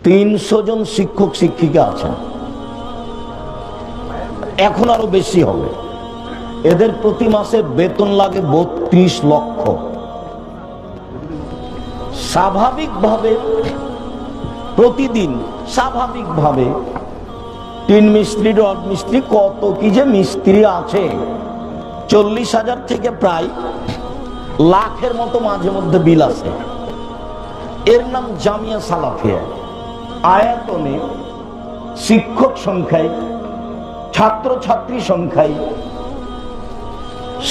300 জন শিক্ষক শিক্ষিকা আছেন, এখন আরো বেশি হবে। এদের প্রতি মাসে বেতন লাগে 32 লক্ষ। স্বাভাবিকভাবে প্রতিদিন স্বাভাবিকভাবে তিন মিস্ত্রি রড মিস্ত্রি কত কি যে মিস্ত্রি আছে, 40,000 থেকে প্রায় লাখের মতো মাঝে মধ্যে বিল আছে। এর নাম জামিয়া সালাফিয়া। আয়াতনে, শিক্ষক সংখ্যায়, ছাত্রছাত্রী সংখ্যায়,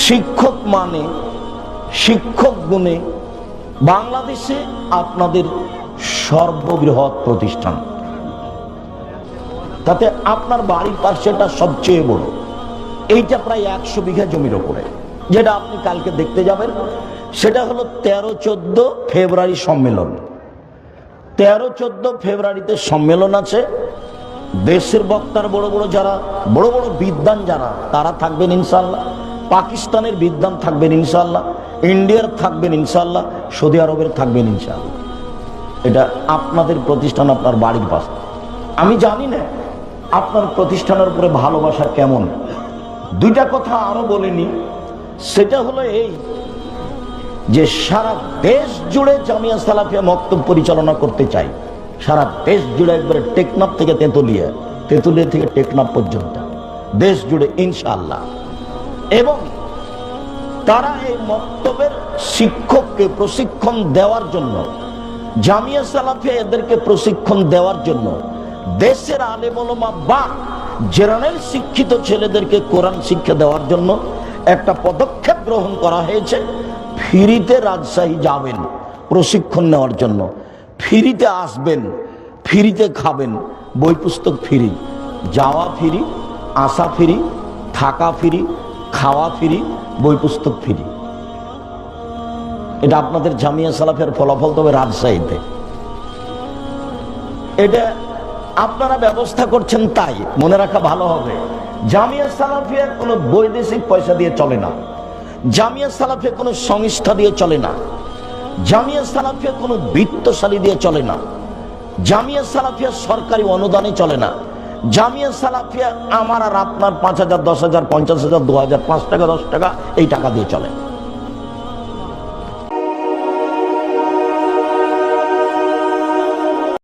শিক্ষক মানে, শিক্ষক গুণে বাংলাদেশে আপনাদের সর্ববৃহৎ প্রতিষ্ঠান। তাতে আপনার বাড়ির পাশেটা সবচেয়ে বড়। এইটা প্রায় 100 বিঘা জমির ওপরে, যেটা আপনি কালকে দেখতে যাবেন। সেটা হলো 13-14 ফেব্রুয়ারি সম্মেলন। 13-14 ফেব্রুয়ারিতে সম্মেলন আছে। দেশের বক্তার বড় বড় যারা, বড় বড় বিদ্বান যারা, তারা থাকবেন ইনশাআল্লাহ। পাকিস্তানের বিদ্বান থাকবেন ইনশাআল্লাহ, ইন্ডিয়ার থাকবেন ইনশাআল্লাহ, সৌদি আরবের থাকবেন ইনশাআল্লাহ। এটা আপনাদের প্রতিষ্ঠান, আপনার বাড়ির পাশে। আমি জানি না আপনার প্রতিষ্ঠানের উপরে ভালোবাসা কেমন। দুইটা কথা আরো বলিনি, সেটা হলো এই যে সারা দেশ জুড়ে জামিয়া সালাফিয়া মক্তব পরিচালনা করতে চাই। সারা দেশ জুড়ে, একবারে টেকনাফ থেকে তেঁতুলিয়া, তেঁতুলিয়া থেকে টেকনাফ পর্যন্ত দেশ জুড়ে ইনশাআল্লাহ। এবং তারা এই মক্তবের শিক্ষককে প্রশিক্ষণ দেওয়ার জন্য, জামিয়া সালাফিয়া এদেরকে প্রশিক্ষণ দেওয়ার জন্য দেশের আলেম ওলামা বা জেনারেল শিক্ষিত ছেলেদেরকে কোরআন শিক্ষা দেওয়ার জন্য একটা পদক্ষেপ গ্রহণ করা হয়েছে। ফ্রিতে রাজশাহী যাবেন প্রশিক্ষণ নেওয়ার জন্য, ফ্রিতে আসবেন, ফ্রিতে খাবেন, বই পুস্তক ফ্রি, যাওয়া ফ্রি, আসা ফ্রি, থাকা ফ্রি, খাওয়া ফ্রি, বই পুস্তক ফ্রি। এটা আপনাদের জামিয়া সালাফের ফলাফল তবে রাজশাহীতে। এটা আপনারা ব্যবস্থা করছেন, তাই মনে রাখা ভালো হবে। জামিয়া সালাফিয়া কোনো বৈদেশিক পয়সা দিয়ে চলে না, জামিয়া সালাফিয়া কোনো সংস্থা দিয়ে চলে না, জামিয়া সালাফিয়া কোনো বিত্তশালী দিয়ে চলে না, জামিয়া সালাফিয়া সরকারি অনুদানে চলে না। জামিয়া সালাফিয়া আমার আর আপনার 5,000, 10,000, 50,000, 2,000, 5 টাকা 10 টাকা এই টাকা দিয়ে চলে।